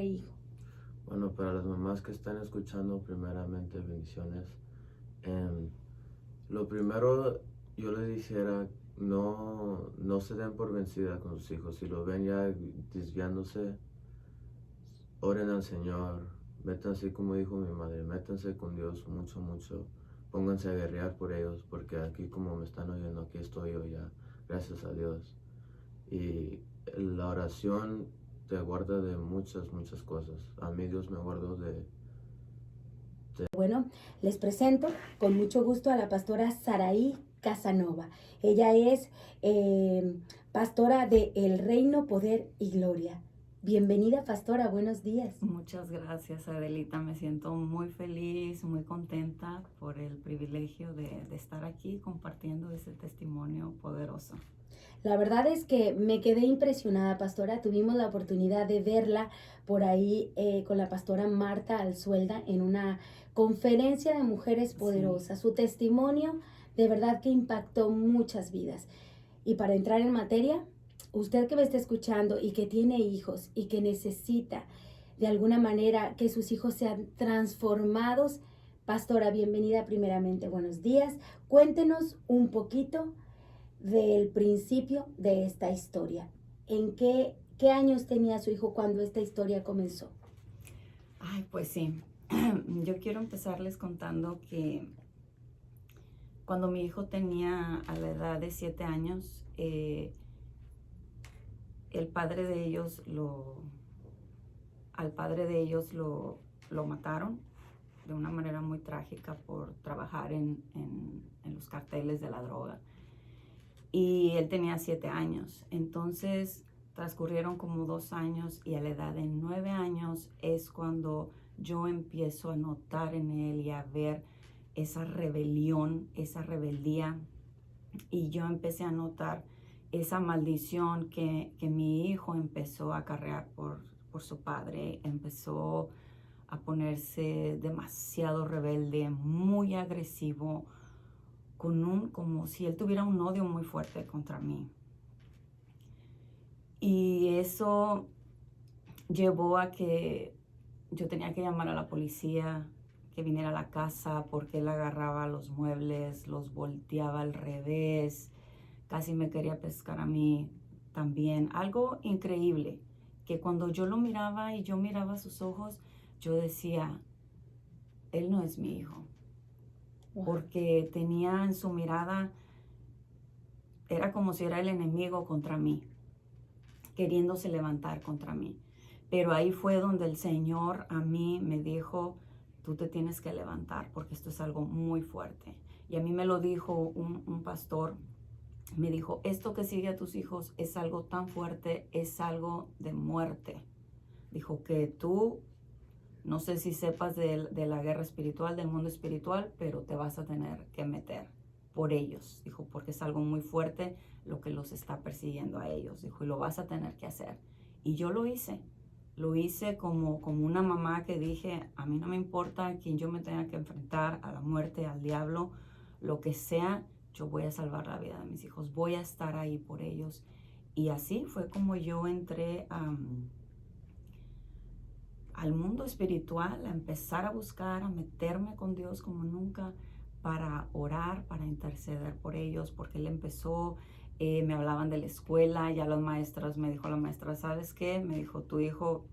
hijo. Bueno, para las mamás que están escuchando, primeramente bendiciones. Lo primero yo les dijera, no se den por vencida con sus hijos. Si lo ven ya desviándose, oren al Señor, métanse, como dijo mi madre, métanse con Dios mucho, mucho. Pónganse a guerrear por ellos, porque aquí como me están oyendo, aquí estoy yo ya, gracias a Dios. Y la oración te guarda de muchas, muchas cosas. A mí Dios me guardó de... Bueno, les presento con mucho gusto a la pastora Saraí Casanova. Ella es pastora de El Reino, Poder y Gloria. Bienvenida, pastora, buenos días. Muchas gracias, Adelita. Me siento muy feliz, muy contenta por el privilegio de estar aquí compartiendo ese testimonio poderoso. La verdad es que me quedé impresionada, pastora. Tuvimos la oportunidad de verla por ahí con la pastora Marta Alzuelda en una conferencia de mujeres poderosas. Su testimonio de verdad que impactó muchas vidas. Y para entrar en materia, usted que me está escuchando y que tiene hijos y que necesita de alguna manera que sus hijos sean transformados, pastora, bienvenida primeramente. Buenos días. Cuéntenos un poquito del principio de esta historia. ¿En qué años tenía su hijo cuando esta historia comenzó? Ay, pues sí. Yo quiero empezarles contando que cuando mi hijo tenía a la edad de 7 años, al padre de ellos lo mataron de una manera muy trágica por trabajar en los carteles de la droga. Y él tenía 7 años. Entonces transcurrieron como 2 años y a la edad de 9 años es cuando yo empiezo a notar en él y a ver esa rebelión, esa rebeldía. Y yo empecé a notar esa maldición que mi hijo empezó a acarrear por su padre. Empezó a ponerse demasiado rebelde, muy agresivo, como si él tuviera un odio muy fuerte contra mí. Y eso llevó a que yo tenía que llamar a la policía que viniera a la casa porque él agarraba los muebles, los volteaba al revés, casi me quería pescar a mí también. Algo increíble, que cuando yo lo miraba y yo miraba sus ojos, yo decía, él no es mi hijo. Porque tenía en su mirada, era como si era el enemigo contra mí, queriéndose levantar contra mí. Pero ahí fue donde el Señor a mí me dijo, tú te tienes que levantar porque esto es algo muy fuerte. Y a mí me lo dijo un pastor, me dijo, esto que sigue a tus hijos es algo tan fuerte, es algo de muerte. Dijo que tú, no sé si sepas de la guerra espiritual, del mundo espiritual, pero te vas a tener que meter por ellos. Dijo, porque es algo muy fuerte lo que los está persiguiendo a ellos. Dijo, y lo vas a tener que hacer. Y yo lo hice. Lo hice como una mamá que dije, a mí no me importa a quién yo me tenga que enfrentar, a la muerte, al diablo, lo que sea, yo voy a salvar la vida de mis hijos. Voy a estar ahí por ellos. Y así fue como yo entré al mundo espiritual, a empezar a buscar, a meterme con Dios como nunca, para orar, para interceder por ellos, porque él empezó, me hablaban de la escuela, ya las maestras, me dijo la maestra, ¿sabes qué? Me dijo, tu hijo,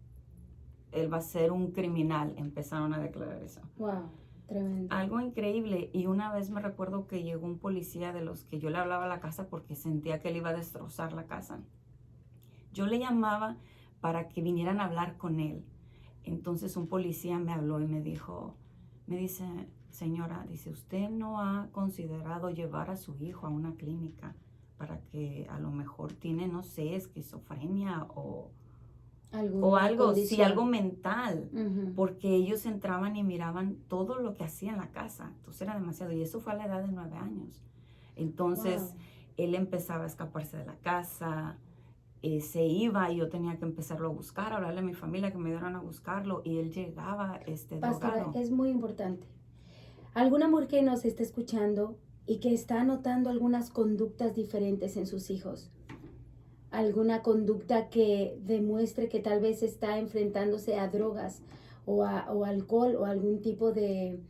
él va a ser un criminal, empezaron a declarar eso. Wow, tremendo. Algo increíble, y una vez me recuerdo que llegó un policía de los que yo le hablaba a la casa porque sentía que él iba a destrozar la casa. Yo le llamaba para que vinieran a hablar con él. Entonces un policía me habló y me dice, señora, dice, usted no ha considerado llevar a su hijo a una clínica para que a lo mejor tiene, no sé, esquizofrenia o algo, sí, algo mental, porque ellos entraban y miraban todo lo que hacía en la casa, entonces era demasiado, y eso fue a la edad de 9 años. Entonces él empezaba a escaparse de la casa, se iba y yo tenía que empezarlo a buscar, hablarle a mi familia que me dieran a buscarlo, y él llegaba Pastora, drogado. es muy importante. Alguna mujer que nos está escuchando y que está notando algunas conductas diferentes en sus hijos, alguna conducta que demuestre que tal vez está enfrentándose a drogas o alcohol o algún tipo de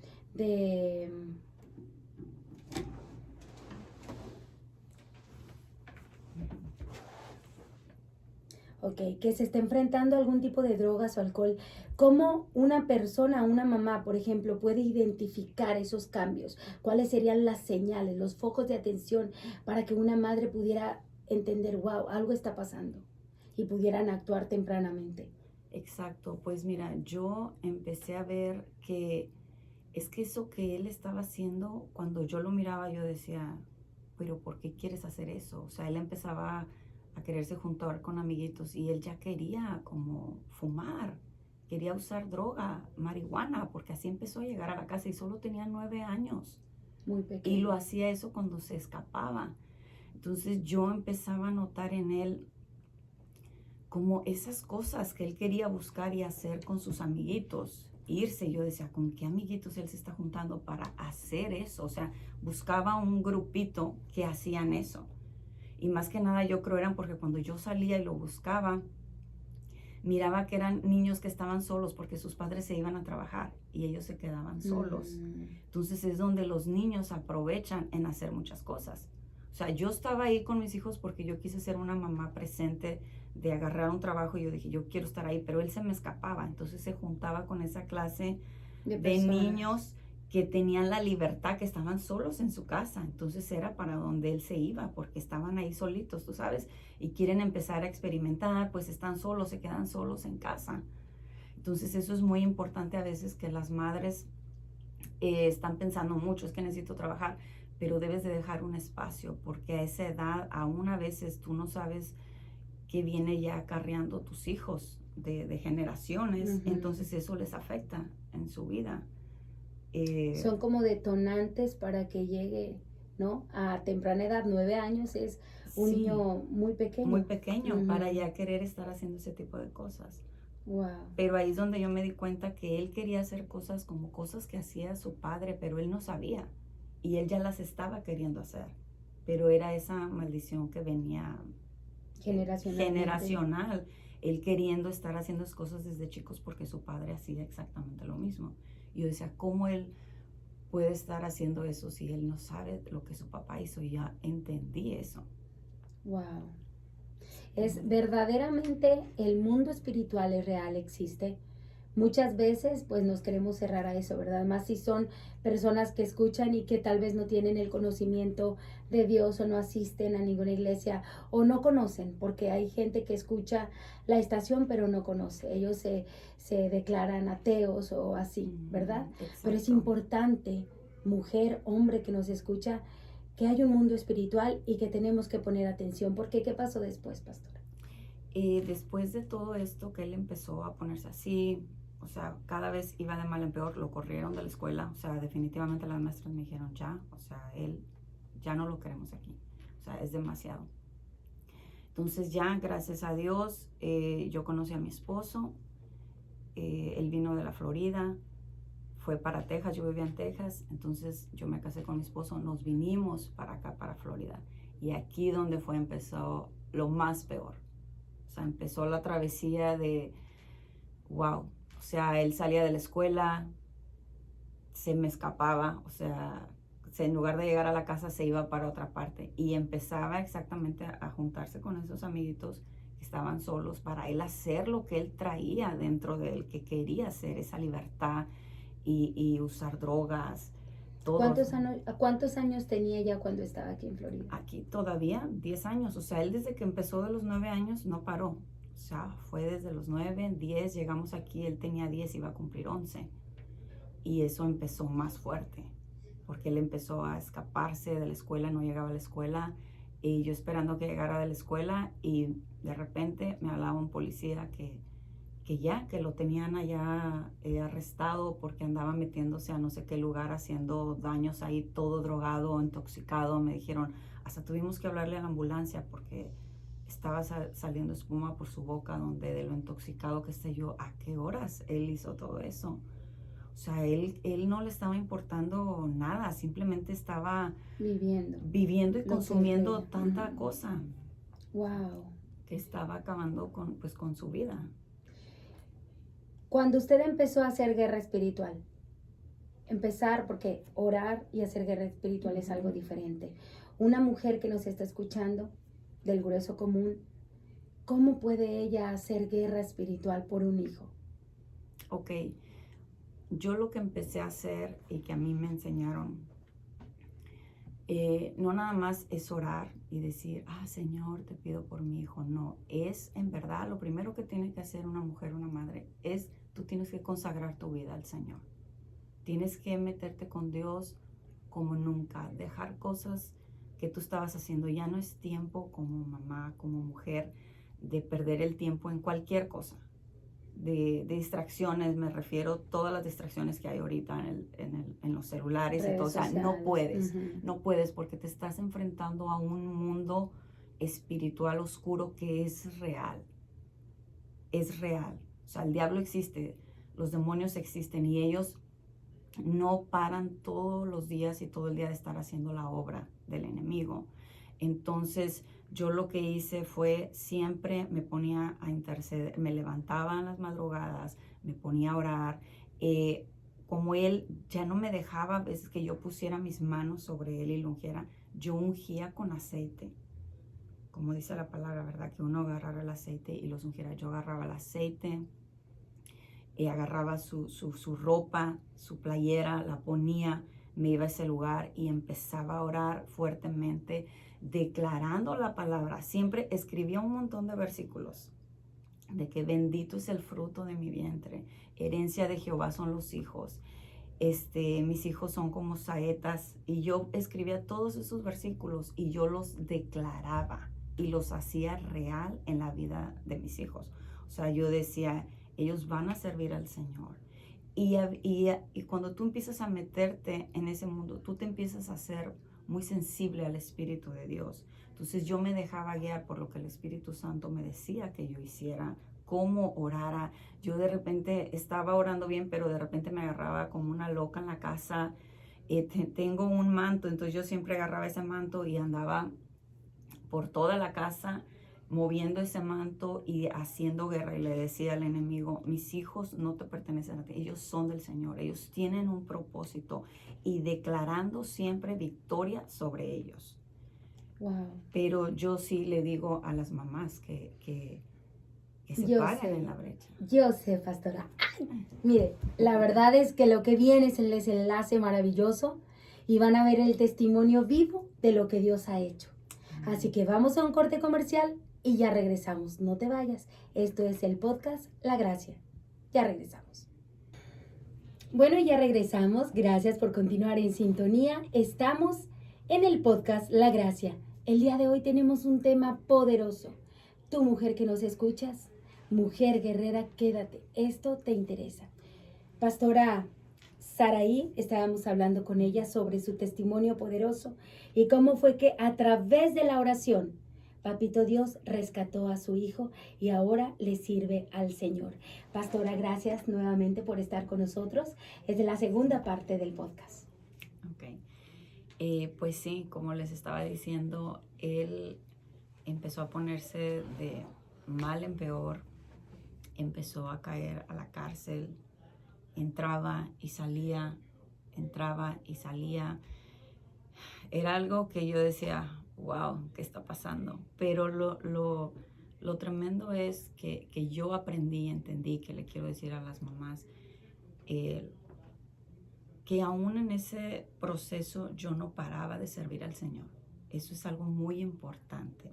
ok, que se está enfrentando a algún tipo de drogas o alcohol, ¿cómo una persona, una mamá, por ejemplo, puede identificar esos cambios? ¿Cuáles serían las señales, los focos de atención para que una madre pudiera entender, wow, algo está pasando y pudieran actuar tempranamente? Exacto, pues mira, yo empecé a ver que es que eso que él estaba haciendo, cuando yo lo miraba, yo decía, pero ¿por qué quieres hacer eso? O sea, él empezaba a quererse juntar con amiguitos y él ya quería como fumar, quería usar droga, marihuana, porque así empezó a llegar a la casa y solo tenía 9 años. Muy Y pequeño. lo hacía eso cuando se escapaba. Entonces yo empezaba a notar en él como esas cosas que él quería buscar y hacer con sus amiguitos, irse. Yo decía, ¿con qué amiguitos él se está juntando para hacer eso? O sea, buscaba un grupito que hacían eso. Y más que nada yo creo eran porque cuando yo salía y lo buscaba, miraba que eran niños que estaban solos porque sus padres se iban a trabajar y ellos se quedaban solos. Entonces es donde los niños aprovechan en hacer muchas cosas. O sea, yo estaba ahí con mis hijos porque yo quise ser una mamá presente, de agarrar un trabajo y yo dije, yo quiero estar ahí, pero él se me escapaba. Entonces se juntaba con esa clase de niños que tenían la libertad, que estaban solos en su casa. Entonces era para donde él se iba, porque estaban ahí solitos, tú sabes, y quieren empezar a experimentar, pues están solos, se quedan solos en casa. Entonces eso es muy importante a veces que las madres están pensando mucho, es que necesito trabajar, pero debes de dejar un espacio, porque a esa edad aún a veces tú no sabes que viene ya acarreando tus hijos de generaciones, entonces eso les afecta en su vida. Son como detonantes para que llegue, ¿no? A temprana edad, 9 años es un Sí, niño muy pequeño. muy pequeño para ya querer estar haciendo ese tipo de cosas. Wow. Pero ahí es donde yo me di cuenta que él quería hacer cosas como cosas que hacía su padre, pero él no sabía. Y él ya las estaba queriendo hacer. Pero era esa maldición que venía generacional. Él queriendo estar haciendo esas cosas desde chicos porque su padre hacía exactamente lo mismo. Y yo decía, ¿cómo él puede estar haciendo eso si él no sabe lo que su papá hizo? Y ya entendí eso. Wow. Es verdaderamente el mundo espiritual es real, existe. Muchas veces pues nos queremos cerrar a eso, ¿verdad? Más si son personas que escuchan y que tal vez no tienen el conocimiento de Dios o no asisten a ninguna iglesia o no conocen, porque hay gente que escucha la estación pero no conoce. Ellos se declaran ateos o así, ¿verdad? Pero es importante, mujer, hombre que nos escucha, que hay un mundo espiritual y que tenemos que poner atención. Porque ¿qué pasó después, pastora? Después de todo esto que él empezó a ponerse así, o sea, cada vez iba de mal en peor, lo corrieron de la escuela, o sea, definitivamente las maestras me dijeron ya, o sea, él ya no lo queremos aquí, o sea, es demasiado. Entonces ya, gracias a Dios, yo conocí a mi esposo, él vino de la Florida, fue para Texas, yo vivía en Texas, entonces yo me casé con mi esposo, nos vinimos para acá, para Florida, y aquí donde empezó lo más peor. O sea, empezó la travesía de, wow, o sea, él salía de la escuela, se me escapaba, o sea, en lugar de llegar a la casa se iba para otra parte y empezaba exactamente a juntarse con esos amiguitos que estaban solos para él hacer lo que él traía dentro de él, que quería hacer, esa libertad y usar drogas. Todo. ¿Cuántos años tenía ya cuando estaba aquí en Florida? Aquí todavía 10 años, o sea, él desde que empezó de los 9 años no paró. O sea, fue desde los 9, 10, llegamos aquí, él tenía 10, iba a cumplir 11. Y eso empezó más fuerte, porque él empezó a escaparse de la escuela, no llegaba a la escuela, y yo esperando que llegara de la escuela, y de repente me hablaba un policía que lo tenían allá arrestado porque andaba metiéndose a no sé qué lugar, haciendo daños ahí, todo drogado, intoxicado. Me dijeron, hasta tuvimos que hablarle a la ambulancia porque estaba saliendo espuma por su boca, donde de lo intoxicado que esté yo. ¿A qué horas él hizo todo eso? O sea, él no le estaba importando nada, simplemente estaba viviendo y consumiendo tanta cosa. Wow. que estaba acabando con su vida. Cuando usted empezó a hacer guerra espiritual, porque orar y hacer guerra espiritual es algo diferente. Una mujer que nos está escuchando del grueso común, ¿cómo puede ella hacer guerra espiritual por un hijo? Ok, yo lo que empecé a hacer y que a mí me enseñaron, no nada más es orar y decir, Señor, te pido por mi hijo. No, es en verdad lo primero que tiene que hacer una mujer, una madre, es tú tienes que consagrar tu vida al Señor. Tienes que meterte con Dios como nunca, dejar cosas que tú estabas haciendo. Ya no es tiempo como mamá, como mujer, de perder el tiempo en cualquier cosa. De distracciones, me refiero todas las distracciones que hay ahorita en los celulares y todo. O sea, no puedes porque te estás enfrentando a un mundo espiritual oscuro que es real. Es real. O sea, el diablo existe, los demonios existen y ellos no paran todos los días y todo el día de estar haciendo la obra del enemigo. Entonces, yo lo que hice fue siempre me ponía a interceder, me levantaba en las madrugadas, me ponía a orar. Como él ya no me dejaba a veces que yo pusiera mis manos sobre él y lo ungiera, yo ungía con aceite. Como dice la palabra, ¿verdad? Que uno agarrara el aceite y los ungiera. Yo agarraba el aceite, agarraba su ropa, su playera, la ponía, me iba a ese lugar y empezaba a orar fuertemente, declarando la palabra. Siempre escribía un montón de versículos de que bendito es el fruto de mi vientre, herencia de Jehová son los hijos, mis hijos son como saetas, y yo escribía todos esos versículos y yo los declaraba y los hacía real en la vida de mis hijos. O sea, yo decía, ellos van a servir al Señor. Y cuando tú empiezas a meterte en ese mundo, tú te empiezas a ser muy sensible al Espíritu de Dios. Entonces yo me dejaba guiar por lo que el Espíritu Santo me decía que yo hiciera, cómo orara. Yo de repente estaba orando bien, pero de repente me agarraba como una loca en la casa. Tengo un manto, entonces yo siempre agarraba ese manto y andaba por toda la casa moviendo ese manto y haciendo guerra, y le decía al enemigo, mis hijos no te pertenecen a ti, ellos son del Señor, ellos tienen un propósito, y declarando siempre victoria sobre ellos. Wow. Pero yo sí le digo a las mamás que se paren en la brecha. Yo sé, pastora. Ay, mire, la verdad es que lo que viene es el desenlace maravilloso y van a ver el testimonio vivo de lo que Dios ha hecho. Así que vamos a un corte comercial y ya regresamos. No te vayas. Esto es el podcast La Gracia. Ya regresamos. Bueno, ya regresamos. Gracias por continuar en sintonía. Estamos en el podcast La Gracia. El día de hoy tenemos un tema poderoso. Tú, mujer que nos escuchas, mujer guerrera, quédate. Esto te interesa. Pastora Saraí, estábamos hablando con ella sobre su testimonio poderoso y cómo fue que a través de la oración, Papito Dios rescató a su hijo y ahora le sirve al Señor. Pastora, gracias nuevamente por estar con nosotros. Es de la segunda parte del podcast. Ok. Pues sí, como les estaba diciendo, él empezó a ponerse de mal en peor, empezó a caer a la cárcel, entraba y salía, entraba y salía. Era algo que yo decía, wow, ¿qué está pasando? Pero lo tremendo es que yo aprendí, entendí, que le quiero decir a las mamás, que aún en ese proceso yo no paraba de servir al Señor. Eso es algo muy importante,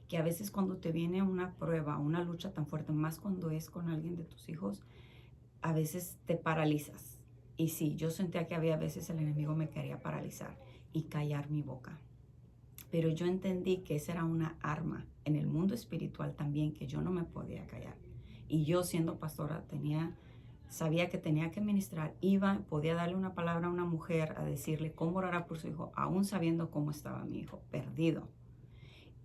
que a veces cuando te viene una prueba, una lucha tan fuerte, más cuando es con alguien de tus hijos, a veces te paralizas. Y sí, yo sentía que había veces el enemigo me quería paralizar y callar mi boca. Pero yo entendí que esa era una arma en el mundo espiritual también, que yo no me podía callar. Y yo, siendo pastora, sabía que tenía que ministrar, podía darle una palabra a una mujer, a decirle cómo orara por su hijo, aún sabiendo cómo estaba mi hijo, perdido.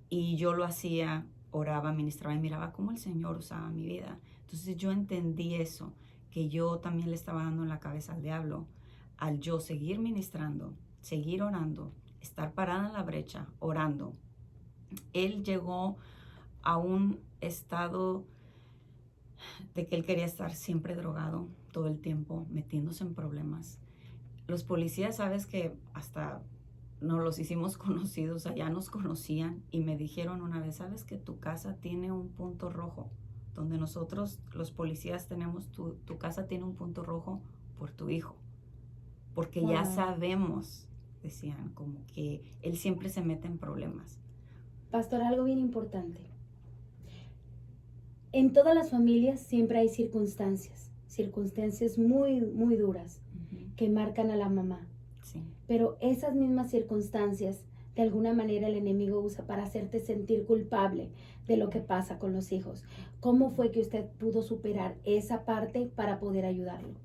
Y yo lo hacía, oraba, ministraba y miraba cómo el Señor usaba mi vida. Entonces yo entendí eso, que yo también le estaba dando en la cabeza al diablo, al yo seguir ministrando, seguir orando, estar parada en la brecha, orando, él llegó a un estado de que él quería estar siempre drogado todo el tiempo, metiéndose en problemas. Los policías, sabes que hasta nos los hicimos conocidos, allá nos conocían y me dijeron una vez, sabes que tu casa tiene un punto rojo, donde nosotros los policías tenemos, tu casa tiene un punto rojo por tu hijo, porque ya Wow. sabemos, decían, como que él siempre se mete en problemas. Pastor, algo bien importante. En todas las familias siempre hay circunstancias muy, muy duras que marcan a la mamá. Sí. Pero esas mismas circunstancias, de alguna manera el enemigo usa para hacerte sentir culpable de lo que pasa con los hijos. ¿Cómo fue que usted pudo superar esa parte para poder ayudarlo?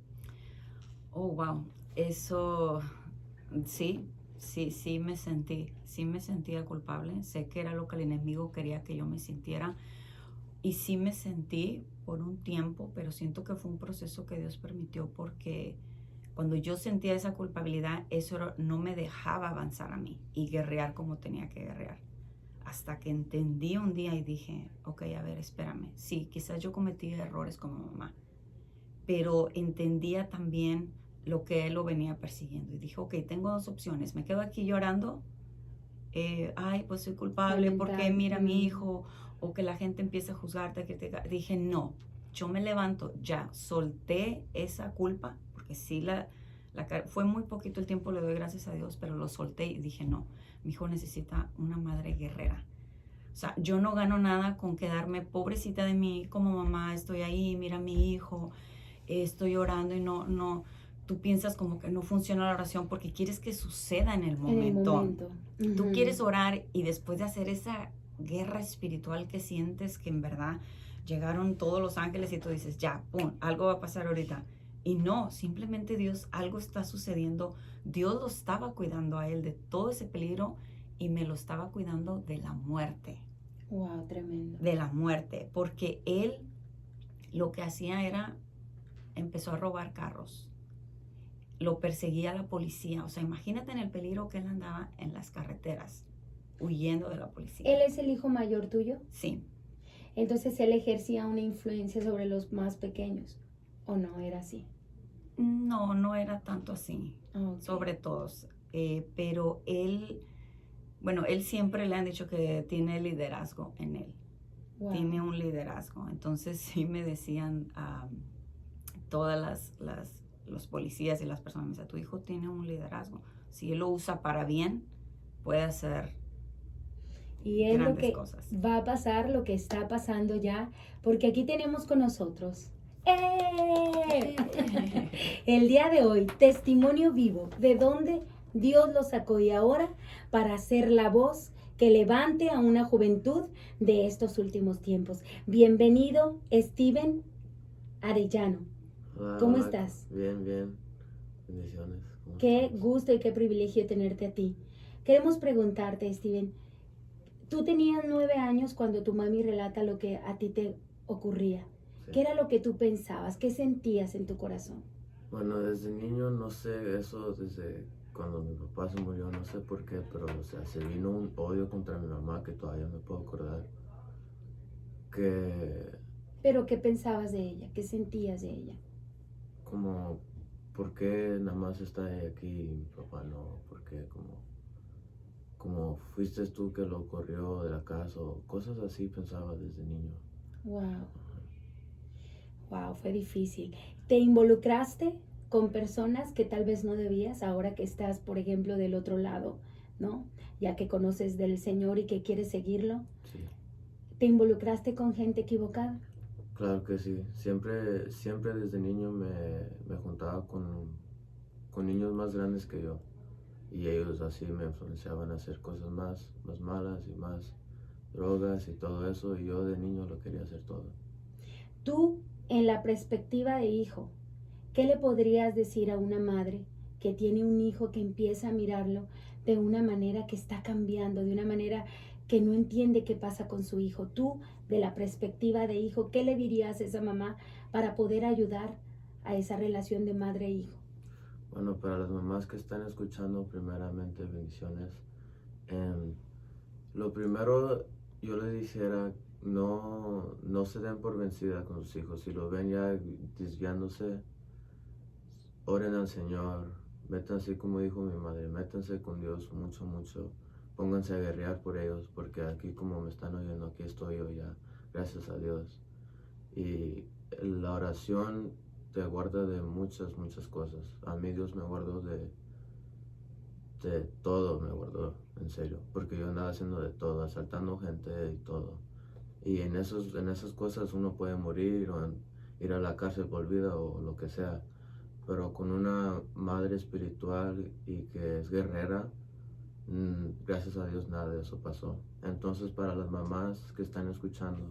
Oh, wow. Eso, sí me sentía culpable. Sé que era lo que el enemigo quería que yo me sintiera. Y sí me sentí por un tiempo, pero siento que fue un proceso que Dios permitió porque cuando yo sentía esa culpabilidad, eso no me dejaba avanzar a mí y guerrear como tenía que guerrear. Hasta que entendí un día y dije, ok, a ver, espérame. Sí, quizás yo cometí errores como mamá, pero entendía también lo que él lo venía persiguiendo. Y dije, ok, tengo dos opciones. Me quedo aquí llorando, ay, pues soy culpable porque mira a mi hijo, o que la gente empieza a juzgarte, a criticar. Dije, no, yo me levanto, ya solté esa culpa, porque sí fue muy poquito el tiempo, le doy gracias a Dios, pero lo solté y dije, no, mi hijo necesita una madre guerrera. O sea, yo no gano nada con quedarme pobrecita de mí como mamá, estoy ahí, mira a mi hijo, estoy orando y no, tú piensas como que no funciona la oración porque quieres que suceda en el momento. Tú quieres orar y después de hacer esa guerra espiritual que sientes que en verdad llegaron todos los ángeles y tú dices, ya, pum, algo va a pasar ahorita. Y no, simplemente Dios, algo está sucediendo. Dios lo estaba cuidando a él de todo ese peligro y me lo estaba cuidando de la muerte. Wow, tremendo. De la muerte, porque él lo que hacía era, empezó a robar carros. Lo perseguía la policía. O sea, imagínate en el peligro que él andaba en las carreteras, huyendo de la policía. ¿Él es el hijo mayor tuyo? Sí. Entonces él ejercía una influencia sobre los más pequeños, ¿o no era así? No era tanto así, Okay. sobre todos. Pero él, bueno, él siempre le han dicho que tiene liderazgo en él. Wow. Tiene un liderazgo. Entonces sí me decían todas los policías y las personas, me decían, tu hijo tiene un liderazgo. Si él lo usa para bien, puede hacer y es lo que cosas. Va a pasar, lo que está pasando ya, porque aquí tenemos con nosotros el día de hoy, testimonio vivo de dónde Dios lo sacó y ahora para ser la voz que levante a una juventud de estos últimos tiempos. Bienvenido, Steven Arellano. ¿Cómo estás? Bien. Bendiciones. Qué gusto y qué privilegio tenerte a ti. Queremos preguntarte, Steven, tú tenías 9 años cuando tu mami relata lo que a ti te ocurría. Sí. ¿Qué era lo que tú pensabas? ¿Qué sentías en tu corazón? Bueno, desde niño, no sé, eso desde cuando mi papá se murió, no sé por qué, pero o sea, se vino un odio contra mi mamá que todavía me puedo acordar. ¿Pero qué pensabas de ella? ¿Qué sentías de ella? Como, ¿por qué nada más está ella aquí y mi papá no? ¿Por qué? Como fuiste tú que lo corrió de la casa o cosas así pensaba desde niño. Wow, fue difícil. ¿Te involucraste con personas que tal vez no debías ahora que estás, por ejemplo, del otro lado, ¿no? Ya que conoces del Señor y que quieres seguirlo. Sí. ¿Te involucraste con gente equivocada? Claro que sí. Siempre desde niño me juntaba con niños más grandes que yo. Y ellos así me influenciaban a hacer cosas más malas y más drogas y todo eso. Y yo de niño lo quería hacer todo. Tú, en la perspectiva de hijo, ¿qué le podrías decir a una madre que tiene un hijo que empieza a mirarlo de una manera que está cambiando, de una manera que no entiende qué pasa con su hijo? Tú, de la perspectiva de hijo, ¿qué le dirías a esa mamá para poder ayudar a esa relación de madre e hijo? Bueno, para las mamás que están escuchando, primeramente bendiciones. Lo primero yo les dijera, no se den por vencida con sus hijos. Si los ven ya desviándose, oren al Señor, métanse como dijo mi madre, métanse con Dios mucho, mucho. Pónganse a guerrear por ellos, porque aquí como me están oyendo, aquí estoy yo ya, gracias a Dios. Y la oración te guarda de muchas, muchas cosas. A mí Dios me guardó de todo, me guardó, en serio, porque yo andaba haciendo de todo, asaltando gente y todo. Y en esas cosas uno puede morir o ir a la cárcel por vida o lo que sea. Pero con una madre espiritual y que es guerrera, gracias a Dios nada de eso pasó. Entonces para las mamás que están escuchando,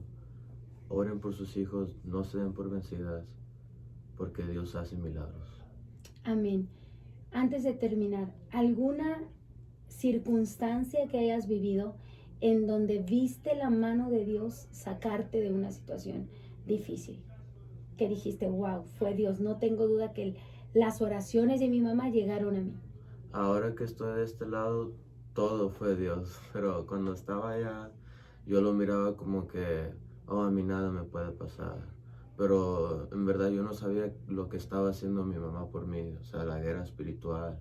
oren por sus hijos, no se den por vencidas, porque Dios hace milagros. Amén. Antes de terminar, ¿alguna circunstancia que hayas vivido en donde viste la mano de Dios sacarte de una situación difícil? Que dijiste, wow, fue Dios. No tengo duda que las oraciones de mi mamá llegaron a mí. Ahora que estoy de este lado, todo fue Dios, pero cuando estaba allá, yo lo miraba como que, oh, a mí nada me puede pasar. Pero en verdad yo no sabía lo que estaba haciendo mi mamá por mí, o sea, la guerra espiritual,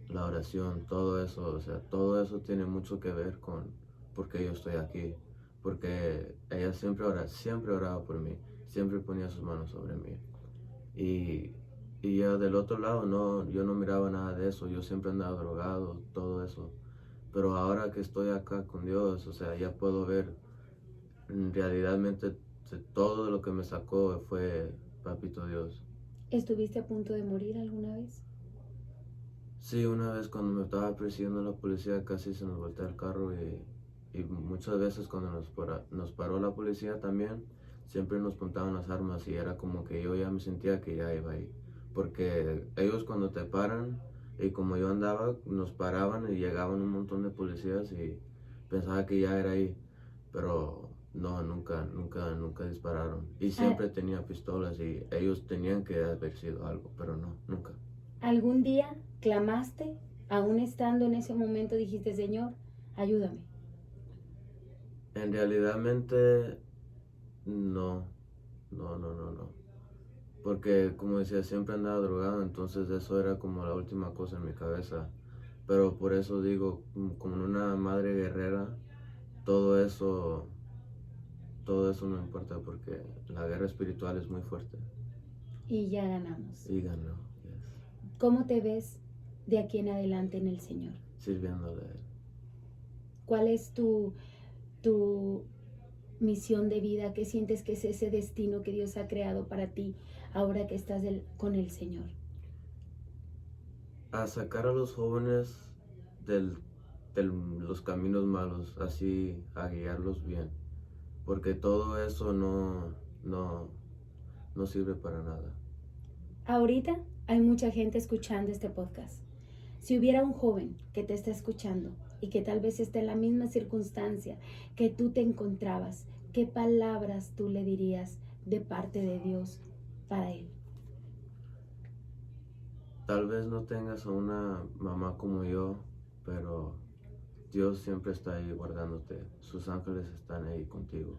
la oración, todo eso, o sea, todo eso tiene mucho que ver con por qué yo estoy aquí. Porque ella siempre oraba por mí, siempre ponía sus manos sobre mí. Y, y ya del otro lado, no, yo no miraba nada de eso, yo siempre andaba drogado, todo eso. Pero ahora que estoy acá con Dios, o sea, ya puedo ver, realmente todo lo que me sacó fue Papito Dios. ¿Estuviste a punto de morir alguna vez? Sí, una vez cuando me estaba persiguiendo la policía casi se nos voltea el carro y muchas veces cuando nos paró la policía también, siempre nos puntaban las armas y era como que yo ya me sentía que ya iba ahí. Porque ellos cuando te paran y como yo andaba, nos paraban y llegaban un montón de policías y pensaba que ya era ahí. Pero no, nunca dispararon. Y Ah, siempre tenía pistolas y ellos tenían que haber sido algo, pero no, nunca. ¿algún día clamaste, aún estando en ese momento dijiste, Señor, ayúdame? En realidad, no, no. Porque como decía, siempre andaba drogado, entonces eso era como la última cosa en mi cabeza. Pero por eso digo, como una madre guerrera, todo eso, todo eso no importa porque la guerra espiritual es muy fuerte. Y ya ganamos. Y ganó, yes. ¿Cómo te ves de aquí en adelante en el Señor? Sirviéndole a Él. ¿Cuál es tu misión de vida? ¿Qué sientes que es ese destino que Dios ha creado para ti ahora que estás con el Señor? A sacar a los jóvenes de los caminos malos, así a guiarlos bien. Porque todo eso no sirve para nada. Ahorita hay mucha gente escuchando este podcast. Si hubiera un joven que te está escuchando y que tal vez esté en la misma circunstancia que tú te encontrabas, ¿qué palabras tú le dirías de parte de Dios para él? Tal vez no tengas a una mamá como yo, pero Dios siempre está ahí guardándote. Sus ángeles están ahí contigo.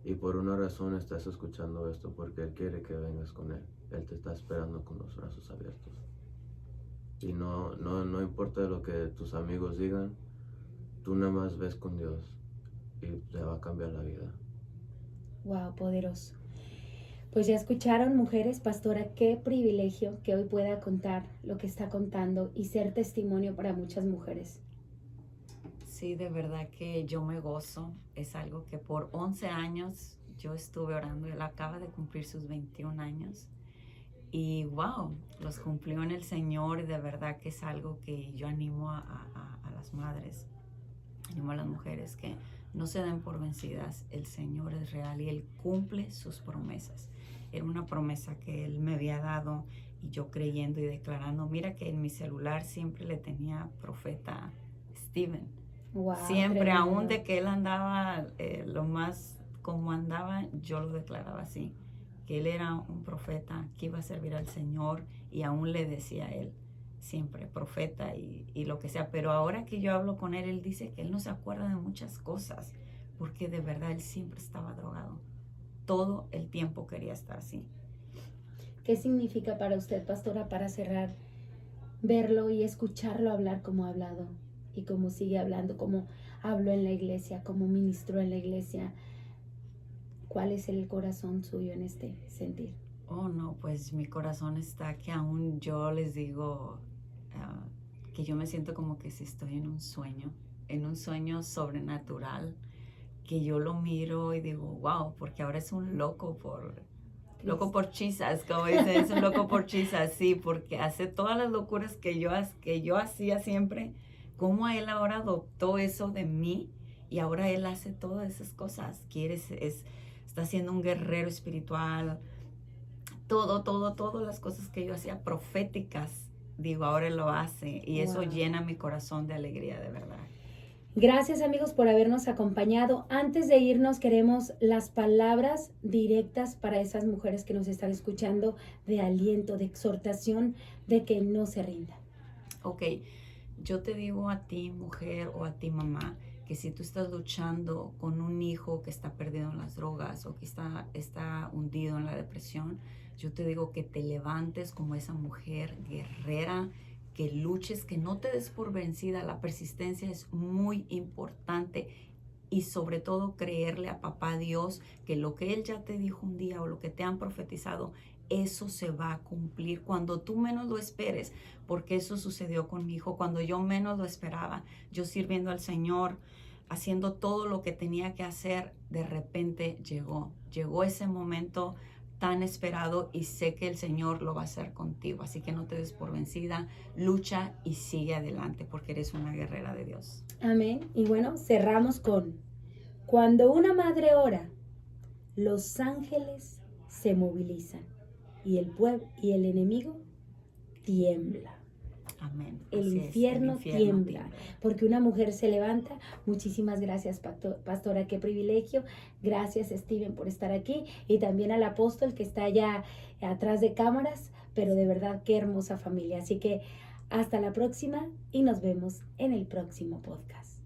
Y por una razón estás escuchando esto, porque Él quiere que vengas con Él. Él te está esperando con los brazos abiertos. Y no importa lo que tus amigos digan, tú nada más ves con Dios y te va a cambiar la vida. Wow, poderoso. Pues ya escucharon, mujeres, pastora, qué privilegio que hoy pueda contar lo que está contando y ser testimonio para muchas mujeres. Sí, de verdad que yo me gozo. Es algo que por 11 años yo estuve orando. Él acaba de cumplir sus 21 años. Y wow, los cumplió en el Señor. Y de verdad que es algo que yo animo a las madres, animo a las mujeres que no se den por vencidas. El Señor es real y Él cumple sus promesas. Era una promesa que Él me había dado y yo creyendo y declarando. Mira que en mi celular siempre le tenía profeta Steven. Wow, Siempre, tremendo. aún de que él andaba lo más como andaba, yo lo declaraba así, que él era un profeta, que iba a servir al Señor y aún le decía a él, siempre, profeta y lo que sea. Pero ahora que yo hablo con él dice que él no se acuerda de muchas cosas, porque de verdad él siempre estaba drogado. Todo el tiempo quería estar así. ¿Qué significa para usted, pastora, para cerrar, verlo y escucharlo hablar como ha hablado y como sigue hablando, como habló en la iglesia, como ministró en la iglesia? ¿Cuál es el corazón suyo en este sentir? Oh, no, pues mi corazón está que aún yo les digo que yo me siento como que si estoy en un sueño sobrenatural, que yo lo miro y digo, wow, porque ahora es un loco por chisas, como dicen, es un loco por chisas, sí, porque hace todas las locuras que yo hacía siempre, como él ahora adoptó eso de mí y ahora él hace todas esas cosas, está siendo un guerrero espiritual, todas las cosas que yo hacía proféticas, digo, ahora él lo hace y eso llena mi corazón de alegría, de verdad. Gracias, amigos, por habernos acompañado. Antes de irnos, queremos las palabras directas para esas mujeres que nos están escuchando, de aliento, de exhortación, de que no se rindan. Ok, yo te digo a ti, mujer, o a ti, mamá, que si tú estás luchando con un hijo que está perdido en las drogas o que está hundido en la depresión, yo te digo que te levantes como esa mujer guerrera, que luches, que no te des por vencida. La persistencia es muy importante y sobre todo creerle a papá Dios que lo que Él ya te dijo un día o lo que te han profetizado, eso se va a cumplir cuando tú menos lo esperes, porque eso sucedió con mi hijo cuando yo menos lo esperaba. Yo sirviendo al Señor, haciendo todo lo que tenía que hacer, de repente llegó ese momento tan esperado y sé que el Señor lo va a hacer contigo. Así que no te des por vencida, lucha y sigue adelante porque eres una guerrera de Dios. Amén. Y bueno, cerramos con: cuando una madre ora, los ángeles se movilizan y el pueblo y el enemigo tiembla. Amén. El infierno tiembla, porque una mujer se levanta. Muchísimas gracias, pastora, qué privilegio. Gracias, Steven, por estar aquí, y también al apóstol que está allá atrás de cámaras, pero de verdad qué hermosa familia. Así que hasta la próxima y nos vemos en el próximo podcast.